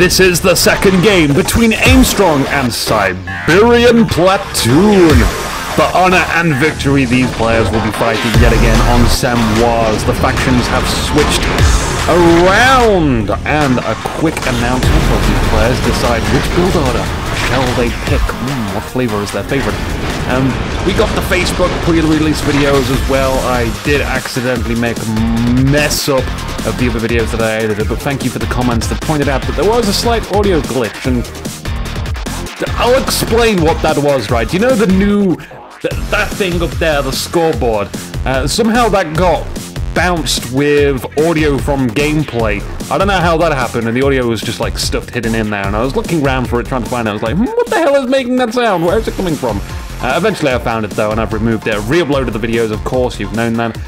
This is the second game between Aimstrong and Siberian Platoon. For honor and victory, these players will be fighting yet again on Semoise. The factions have switched around, and a quick announcement of these players decide which build order shall they pick. What flavor is their favorite? We got the Facebook pre-release videos as well. I did accidentally make a mess up of the other videos that I edited, but thank you for the comments that pointed out that there was a slight audio glitch, and I'll explain what that was, right? You know the new, that thing up there, the scoreboard, somehow that got bounced with audio from gameplay. I don't know how that happened, and the audio was just like stuffed hidden in there, and I was looking around for it, trying to find out. I was like, what the hell is making that sound? Where is it coming from? Eventually I found it though, and I've removed it. Re-uploaded the videos, of course, you've known that.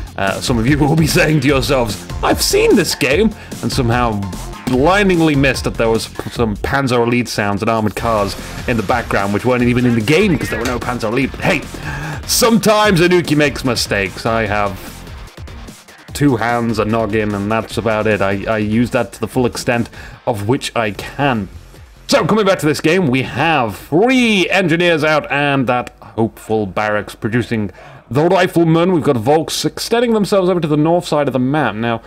Some of you will be saying to yourselves, I've seen this game, and somehow blindingly missed that there was some Panzer Elite sounds and armored cars in the background, which weren't even in the game because there were no Panzer Elite. But hey, sometimes Inuki makes mistakes. I have 2 hands, a noggin, and that's about it. I use that to the full extent of which I can. So, coming back to this game, we have 3 engineers out and that hopeful barracks producing the riflemen. We've got Volks extending themselves over to the north side of the map. Now,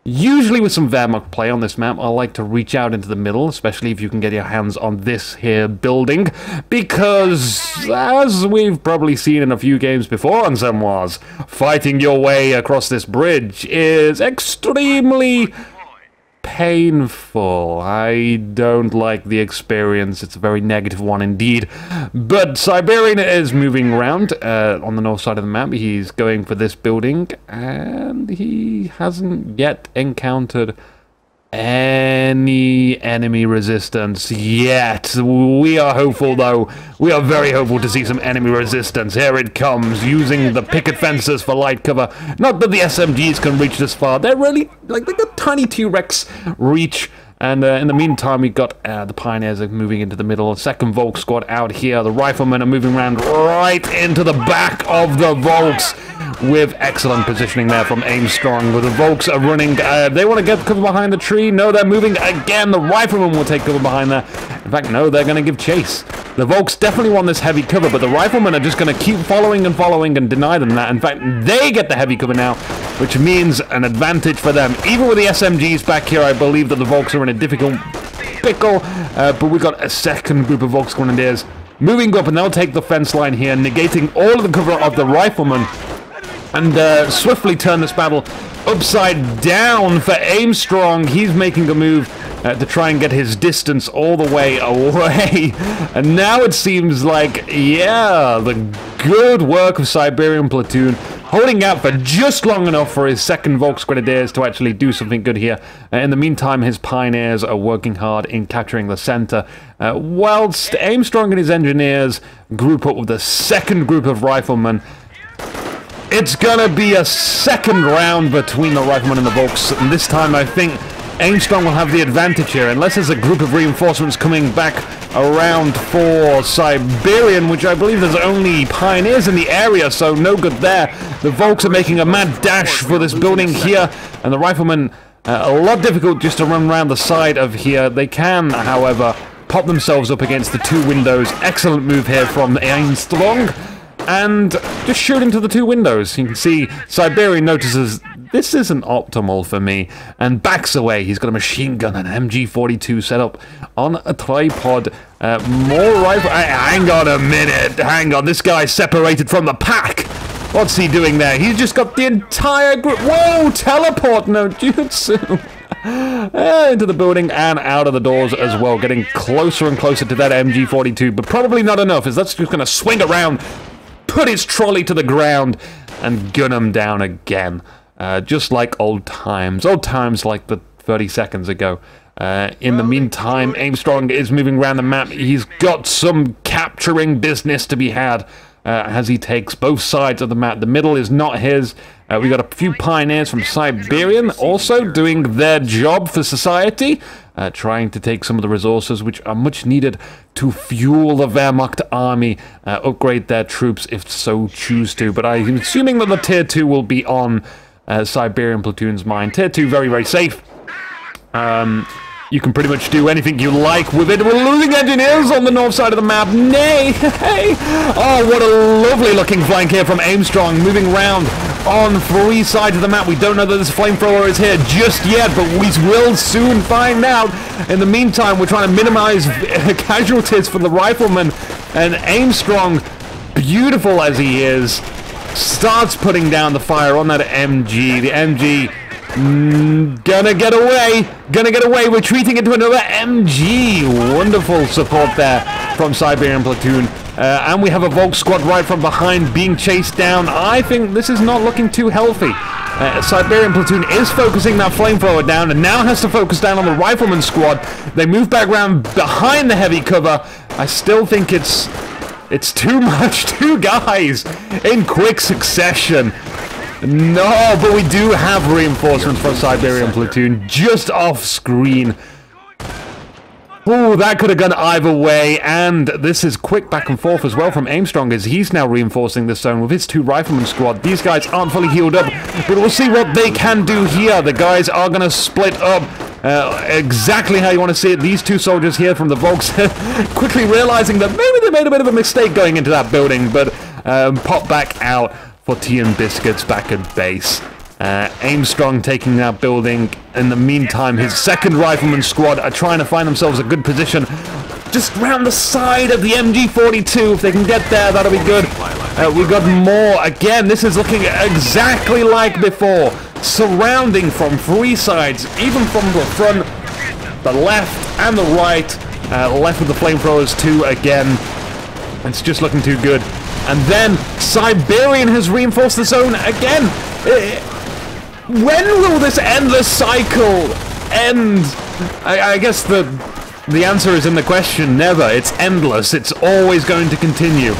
usually with some Wehrmacht play on this map, I like to reach out into the middle, especially if you can get your hands on this here building, because, as we've probably seen in a few games before on Semoise, fighting your way across this bridge is extremely painful. I don't like the experience. It's a very negative one indeed. But Siberian is moving around on the north side of the map. He's going for this building, and he hasn't yet encountered any enemy resistance yet. We are hopeful though. We are very hopeful to see some enemy resistance. Here it comes, using the picket fences for light cover. Not that the SMGs can reach this far. They're really, like, they got tiny T-Rex reach. And in the meantime, we got the Pioneers are moving into the middle. Second Volk squad out here. The Riflemen are moving around right into the back of the Volks, with excellent positioning there from Aimstrong. Where the Volks are running. They want to get cover behind the tree. No, they're moving again. The Riflemen will take cover behind there. In fact, no, they're going to give chase. The Volks definitely want this heavy cover, but the Riflemen are just going to keep following and deny them that. In fact, they get the heavy cover now, which means an advantage for them. Even with the SMGs back here, I believe that the Volks are in a difficult pickle, but we've got a second group of Volks Grenadiers moving up, and they'll take the fence line here, negating all of the cover of the Riflemen, and swiftly turn this battle upside down for Aimstrong. He's making a move to try and get his distance all the way away. And now it seems like, yeah, the good work of Siberian Platoon, holding out for just long enough for his second Volks Grenadiers to actually do something good here. In the meantime, his Pioneers are working hard in capturing the center, whilst Aimstrong and his engineers group up with the second group of Riflemen. It's gonna be a second round between the Riflemen and the Volks, and this time I think Aimstrong will have the advantage here, unless there's a group of reinforcements coming back around for Siberian, which I believe there's only Pioneers in the area, so no good there. The Volks are making a mad dash for this building here, and the Riflemen, a lot difficult just to run around the side of here. They can, however, pop themselves up against the 2 windows. Excellent move here from Aimstrong, and just shoot into the 2 windows. You can see Siberian notices this isn't optimal for me, and backs away. He's got a machine gun and an MG42 set up on a tripod. More rifle. Hang on a minute. Hang on. This guy's separated from the pack. What's he doing there? He's just got the entire group. Whoa! Teleport no jutsu. Into the building and out of the doors as well. Getting closer and closer to that MG42, but probably not enough, as that's just going to swing around, put his trolley to the ground, and gun him down again. Just like old times like the 30 seconds ago. In the meantime, Aimstrong is moving around the map. He's got some capturing business to be had as he takes both sides of the map. The middle is not his. We got a few Pioneers from Siberian also doing their job for society, trying to take some of the resources which are much needed to fuel the Wehrmacht army, upgrade their troops if so choose to. But I'm assuming that the Tier 2 will be on Siberian Platoon's mind. Tier 2 very, very safe. You can pretty much do anything you like with it. We're losing engineers on the north side of the map. Nay! Hey! Oh, what a lovely looking flank here from Aimstrong, moving around on 3 sides of the map. We don't know that this flamethrower is here just yet, but we will soon find out. In the meantime, we're trying to minimize casualties for the riflemen, and Aimstrong, beautiful as he is, starts putting down the fire on that MG. The MG gonna get away, retreating into another MG. Wonderful support there from Siberian platoon. And we have a Volk squad right from behind being chased down. I think this is not looking too healthy. Siberian platoon is focusing that flamethrower down and now has to focus down on the rifleman squad. They move back around behind the heavy cover. I still think it's too much. 2 guys in quick succession. No, but we do have reinforcements from Siberian platoon just off screen. Oh, that could have gone either way, and this is quick back and forth as well from Aimstrong as he's now reinforcing this zone with his 2 rifleman squad. These guys aren't fully healed up, but we'll see what they can do here. The guys are going to split up exactly how you want to see it. These 2 soldiers here from the Volks quickly realizing that maybe they made a bit of a mistake going into that building, but pop back out for tea and biscuits back at base. Aimstrong taking that building. In the meantime, his 2nd rifleman squad are trying to find themselves a good position just round the side of the MG42. If they can get there, that'll be good. We got more. Again, this is looking exactly like before. Surrounding from 3 sides, even from the front, the left, and the right. Left with the flamethrowers too again. It's just looking too good. And then Siberian has reinforced the zone again. When will this endless cycle end? I guess the answer is in the question. Never. It's endless. It's always going to continue.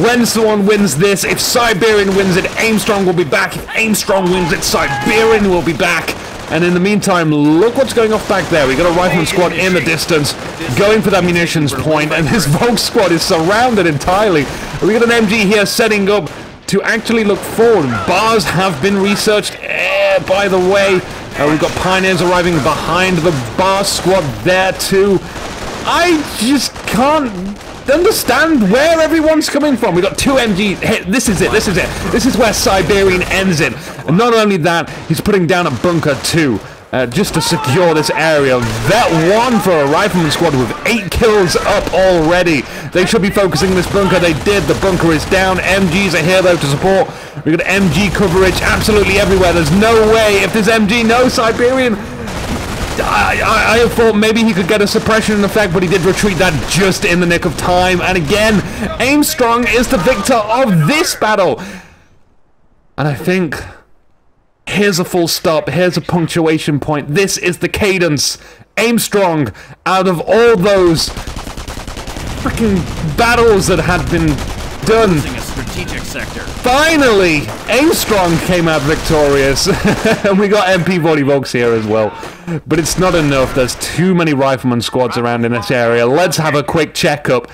When someone wins this, if Siberian wins it, Aimstrong will be back. If Aimstrong wins it, Siberian will be back. And in the meantime, look what's going off back there. We got a rifleman squad in the distance, going for that munitions point, and this Volk squad is surrounded entirely. We got an MG here setting up to actually look forward. Bars have been researched, by the way. We've got Pioneers arriving behind the bar squad there too. I just can't understand where everyone's coming from. We've got 2 MG. Hey, this is it. This is where Siberian ends it. And not only that, he's putting down a bunker too. Just to secure this area. Vet 1 for a rifleman squad with 8 kills up already. They should be focusing this bunker. They did. The bunker is down. MGs are here though to support. We've got MG coverage absolutely everywhere. There's no way if this MG, no Siberian. I thought maybe he could get a suppression effect, but he did retreat that just in the nick of time. And again, Aimstrong is the victor of this battle. And I think here's a full stop. Here's a punctuation point. This is the cadence. Aimstrong, out of all those freaking battles that had been done, a strategic sector. Finally, Aimstrong came out victorious. And we got MP40 Volks here as well. But it's not enough. There's too many rifleman squads around in this area. Let's have a quick checkup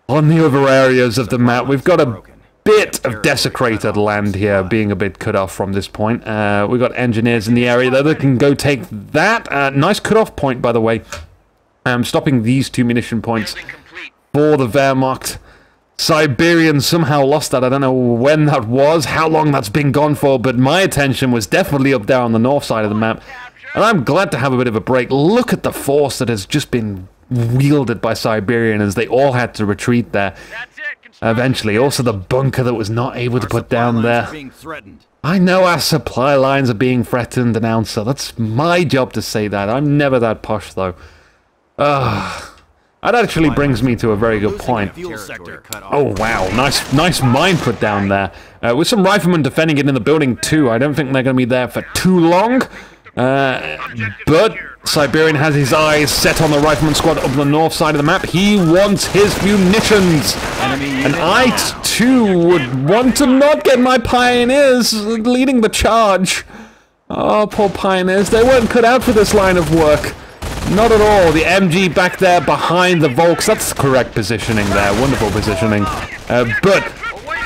on the other areas of the map. We've got a bit of desecrated land here, being a bit cut off from this point. We've got engineers in the area though that can go take that. Nice cut-off point, by the way. Stopping these 2 munition points for the Wehrmacht. Siberian somehow lost that. I don't know when that was, how long that's been gone for, but my attention was definitely up there on the north side of the map. And I'm glad to have a bit of a break. Look at the force that has just been wielded by Siberian as they all had to retreat there. Eventually, also the bunker that was not able to put down there. I know our supply lines are being threatened, announcer. That's my job to say that. I'm never that posh, though. That actually brings me to a very good point. Oh, wow. Nice mine put down there. With some riflemen defending it in the building, too. I don't think they're going to be there for too long. But Siberian has his eyes set on the rifleman squad up the north side of the map. He wants his munitions. And I, too, would want to not get my Pioneers leading the charge. Oh, poor Pioneers. They weren't cut out for this line of work. Not at all. The MG back there behind the Volks. That's correct positioning there. Wonderful positioning. But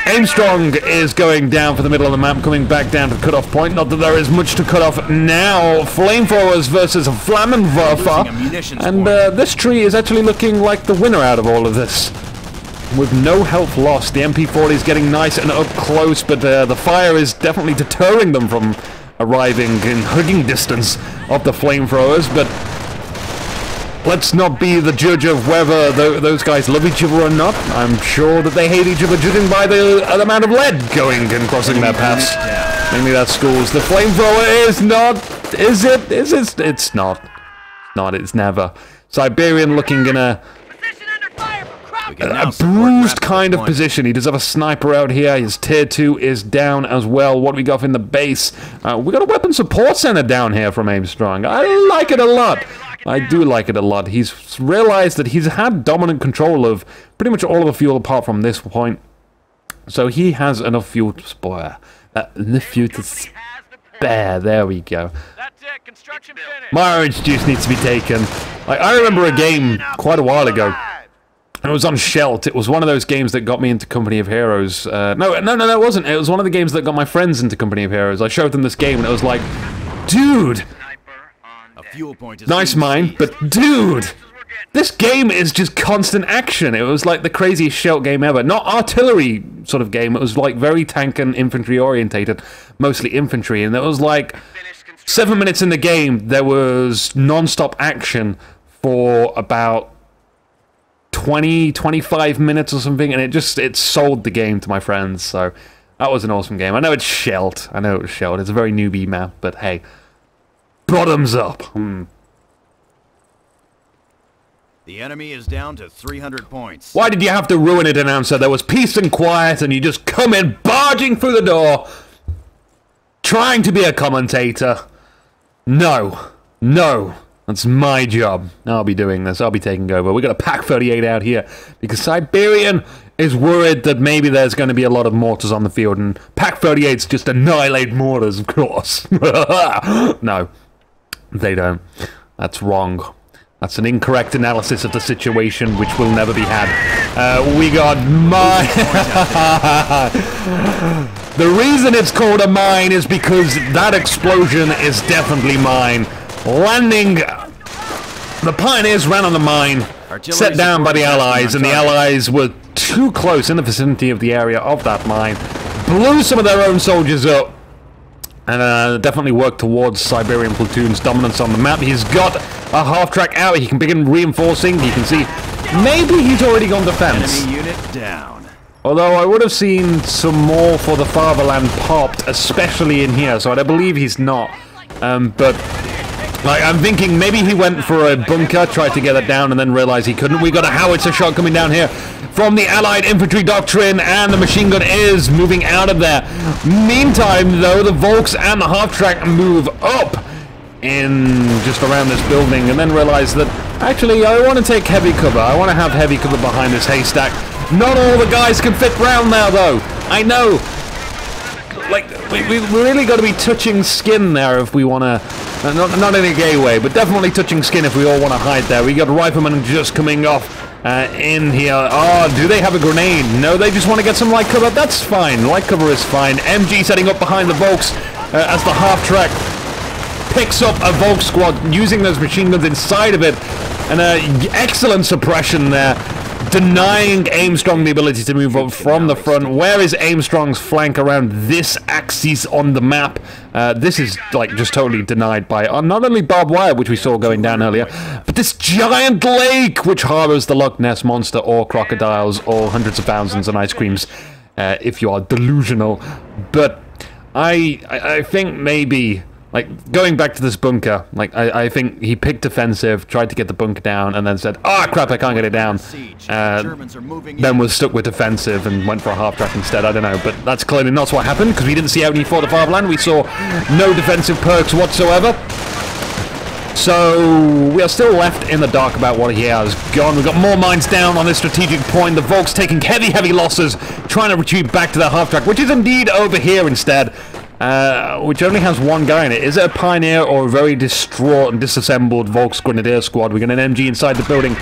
Aimstrong is going down for the middle of the map, coming back down to the cutoff point. Not that there is much to cut off now. Flamethrowers versus a Flammenwerfer. And this tree is actually looking like the winner out of all of this. With no health lost, the MP40 is getting nice and up close, but the fire is definitely deterring them from arriving in hugging distance of the flamethrowers. But let's not be the judge of whether those guys love each other or not. I'm sure that they hate each other, judging by the amount of lead going and crossing their paths. Mainly that's schools. The flamethrower is not. Is it? Is it? It's not. Not. It's never. Siberian looking in a bruised kind of position. He does have a sniper out here. His tier 2 is down as well. What do we got in the base? We got a weapon support center down here from Aimstrong. I like it a lot. I do like it a lot. He's realized that he's had dominant control of pretty much all of the fuel apart from this point. So he has enough fuel to spare. Enough fuel to spare. There we go. My orange juice needs to be taken. I remember a game quite a while ago. It was on Shelt. It was one of those games that got me into Company of Heroes. No, it wasn't. It was one of the games that got my friends into Company of Heroes. I showed them this game and it was like, dude, nice mine, but dude, this game is just constant action. It was like the craziest Shelt game ever. Not artillery sort of game. It was like very tank and infantry orientated, mostly infantry. And it was like 7 minutes in the game, there was non-stop action for about 25 minutes or something, and it sold the game to my friends. So that was an awesome game. I know it's Shelt. It's a very newbie map, but hey, bottoms up. The enemy is down to 300 points. Why did you have to ruin it, announcer? There was peace and quiet, and you just come in barging through the door, trying to be a commentator. No. That's my job. I'll be doing this. I'll be taking over. We got a Pack 38 out here because Siberian is worried that maybe there's going to be a lot of mortars on the field, and Pack 38s just annihilate mortars, of course. No, they don't. That's wrong. That's an incorrect analysis of the situation, which will never be had. We got mine. The reason it's called a mine is because that explosion is definitely mine. Landing, the Pioneers ran on the mine, set down by the Allies, and the Allies were too close in the vicinity of the area of that mine, blew some of their own soldiers up, and definitely worked towards Siberian platoon's dominance on the map. He's got a half-track out. He can begin reinforcing. You can see maybe he's already gone defense. Enemy unit down. Although I would have seen some more for the fatherland popped, especially in here, so I believe he's not. But like, I'm thinking maybe he went for a bunker, tried to get it down, and then realized he couldn't. We got a howitzer shot coming down here from the Allied infantry doctrine, and the machine gun is moving out of there. Meantime, though, the Volks and the half-track move up in just around this building, and then realize that, actually, I want to take heavy cover. I want to have heavy cover behind this haystack. Not all the guys can fit round now, though. I know. Like, we really got to be touching skin there if we want to, not in a gay way, but definitely touching skin if we all want to hide there. We got riflemen just coming off in here. Oh, do they have a grenade? No, they just want to get some light cover. That's fine. Light cover is fine. MG setting up behind the Volks as the half-track picks up a Volk squad using those machine guns inside of it. And excellent suppression there, denying Aimstrong the ability to move up from the front. Where is Aimstrong's flank around this axis on the map? This is like just totally denied by not only barbed wire, which we saw going down earlier, but this giant lake which harbors the Loch Ness monster or crocodiles or hundreds of thousands of ice creams if you are delusional. But I think maybe, like, going back to this bunker, like, I think he picked defensive, tried to get the bunker down, and then said, "Ah, crap, I can't get it down." Then was stuck with defensive and went for a half-track instead. I don't know, but that's clearly not what happened, because we didn't see how he fought the fatherland. We saw no defensive perks whatsoever. So we are still left in the dark about what he has gone. We've got more mines down on this strategic point. The Volks taking heavy losses, trying to retreat back to their half-track, which is indeed over here instead. which only has one guy in it. Is it a Pioneer or a very distraught and disassembled Volks Grenadier squad? We got an MG inside the building.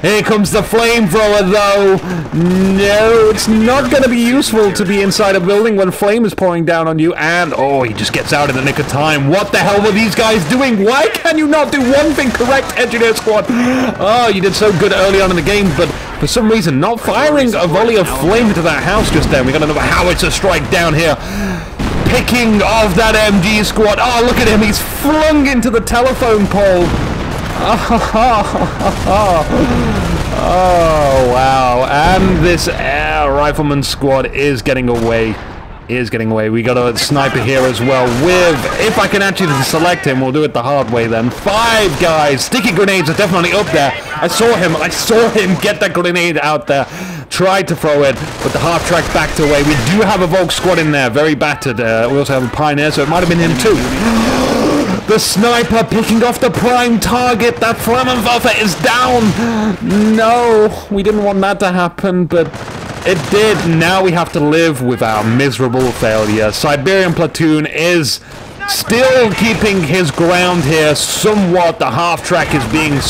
Here comes the flamethrower, though. No, it's not going to be useful to be inside a building when flame is pouring down on you. And, oh, he just gets out in the nick of time. What the hell were these guys doing? Why can you not do one thing correct, Engineer Squad? Oh, you did so good early on in the game, but for some reason, not firing a volley of flame into that house just then. We got another howitzer strike down here. Picking off that MG squad. Oh, look at him. He's flung into the telephone pole. Oh, wow. And this air rifleman squad is getting away. We got a sniper here as well with, if I can actually select him, we'll do it the hard way then. 5 guys. Sticky grenades are definitely up there. I saw him get that grenade out there. Tried to throw it, but the half-track backed away. We do have a Volk squad in there, very battered. We also have a Pioneer, so it might have been him too. The sniper picking off the prime target. That Flammenwerfer is down. No, we didn't want that to happen, but it did. Now we have to live with our miserable failure. Siberian platoon is still keeping his ground here somewhat. The half-track is being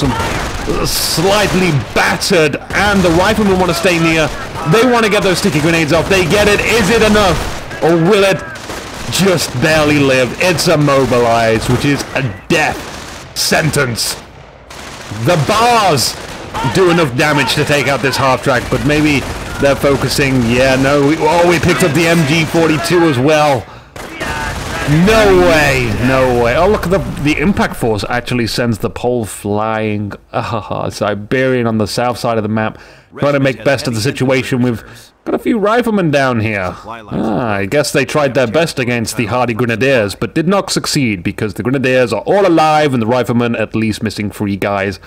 slightly battered, and the riflemen want to stay near. They want to get those sticky grenades off. They get it. Is it enough? Or will it just barely live? It's immobilized, which is a death sentence. The bars do enough damage to take out this half-track, but maybe they're focusing. Yeah, no. We picked up the MG42 as well. No way, no way. Oh, look, the impact force actually sends the pole flying. Siberian on the south side of the map. Trying to make best of the situation. We've got a few riflemen down here. I guess they tried their best against the hardy grenadiers, but did not succeed because the grenadiers are all alive and the riflemen at least missing 3 guys,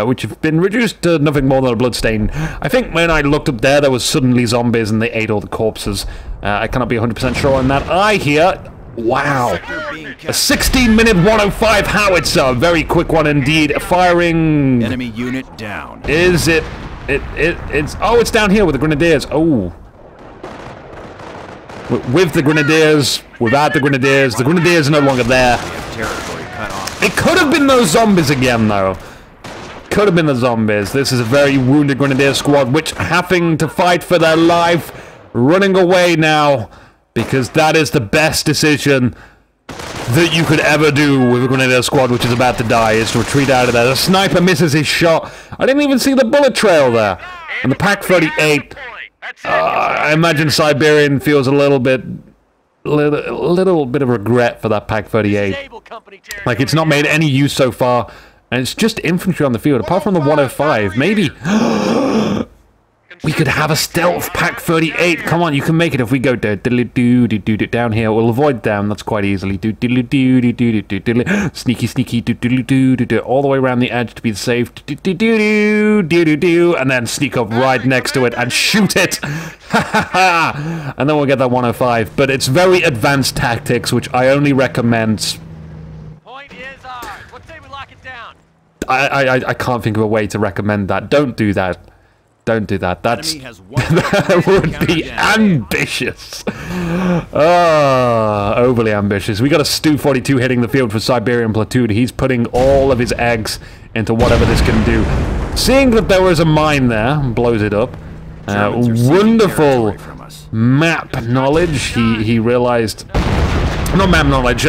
which have been reduced to nothing more than a bloodstain. I think when I looked up there was suddenly zombies and they ate all the corpses. I cannot be 100% sure on that. I hear... Wow. A 16-minute 105 howitzer. Very quick one indeed. Firing... Enemy unit down. Is it... It's... Oh, it's down here with the grenadiers. Oh. With the grenadiers. Without the grenadiers. The grenadiers are no longer there. It could have been those zombies again, though. Could have been the zombies. This is a very wounded grenadier squad, which having to fight for their life. Running away now. Because that is the best decision that you could ever do with a grenadier squad which is about to die, is to retreat out of there. The sniper misses his shot. I didn't even see the bullet trail there. And the Pak-38, I imagine Siberian feels a little bit of regret for that Pak-38. Like, it's not made any use so far, and it's just infantry on the field, apart from the 105. Maybe... We could have a stealth Pak-38. Come on, you can make it if we go down here. We'll avoid them. That's quite easily. Sneaky. All the way around the edge to be safe. And then sneak up right next to it and shoot it. And then we'll get that 105. But it's very advanced tactics, which I only recommend. Point is ours. What say we lock it down? I can't think of a way to recommend that. Don't do that. Don't do that. That's that would be ambitious. Overly ambitious. We got a Stu-42 hitting the field for Siberian platoon. He's putting all of his eggs into whatever this can do. Seeing that there was a mine there, blows it up. Wonderful map knowledge. He realized, not map knowledge.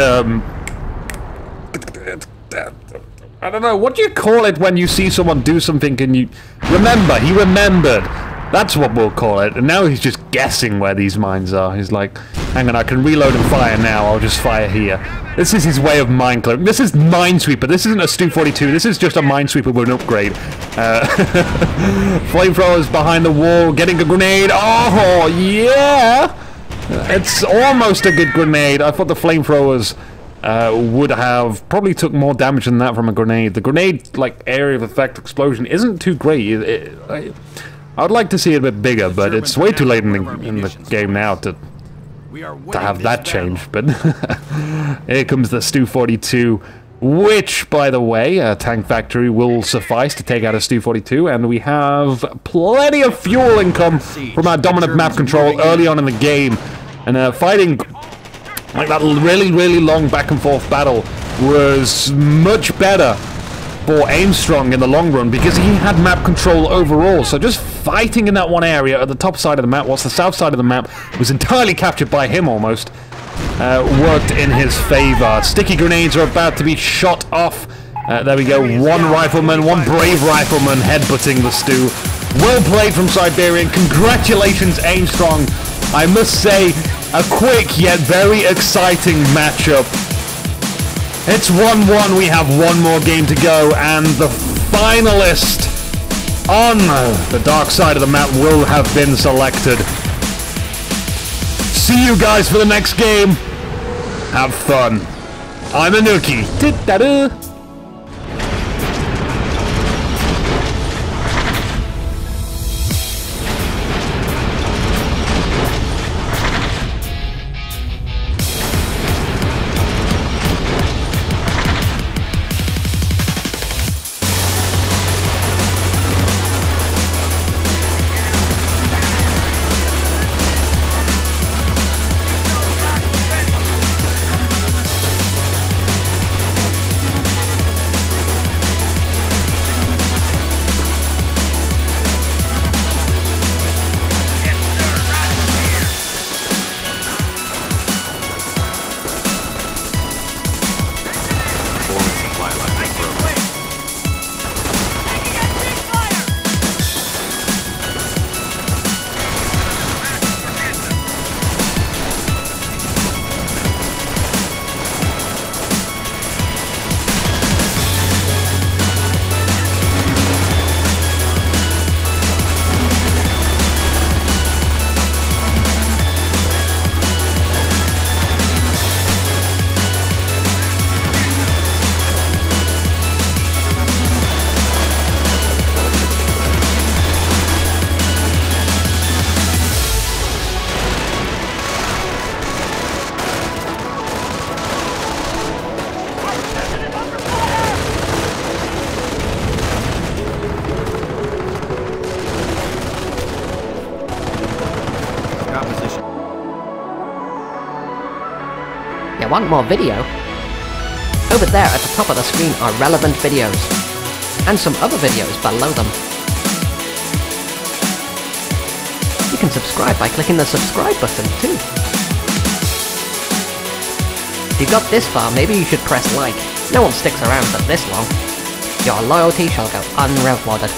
I don't know, what do you call it when you see someone do something and you... Remember, he remembered. That's what we'll call it. And now he's just guessing where these mines are. He's like, hang on, I can reload and fire now. I'll just fire here. This is his way of mine clearing. This is Minesweeper. This isn't a Stu-42. This is just a Minesweeper with an upgrade. Flamethrowers behind the wall, getting a grenade. Oh, yeah! It's almost a good grenade. I thought the flamethrowers... would have probably took more damage than that from a grenade. The grenade, like, area of effect explosion isn't too great. I would like to see it a bit bigger, but it's way too late in the game now to have that change. But here comes the Stu-42, which, by the way, Tank Factory will suffice to take out a Stu-42, and we have plenty of fuel income from our dominant map control early on in the game, and fighting Like, that really, really long back and forth battle was much better for Aimstrong in the long run because he had map control overall. So just fighting in that one area at the top side of the map, whilst the south side of the map was entirely captured by him almost, worked in his favor. Sticky grenades are about to be shot off. There we go, one rifleman, one brave rifleman headbutting the stew. Well played from Siberian. Congratulations, Aimstrong. I must say, a quick yet very exciting matchup. It's 1-1. We have one more game to go, and the finalist on the dark side of the map will have been selected. See you guys for the next game. Have fun. I'm Inuki. You want more video? Over there at the top of the screen are relevant videos, and some other videos below them. You can subscribe by clicking the subscribe button too. If you got this far, maybe you should press like. No one sticks around for this long. Your loyalty shall go unrewarded.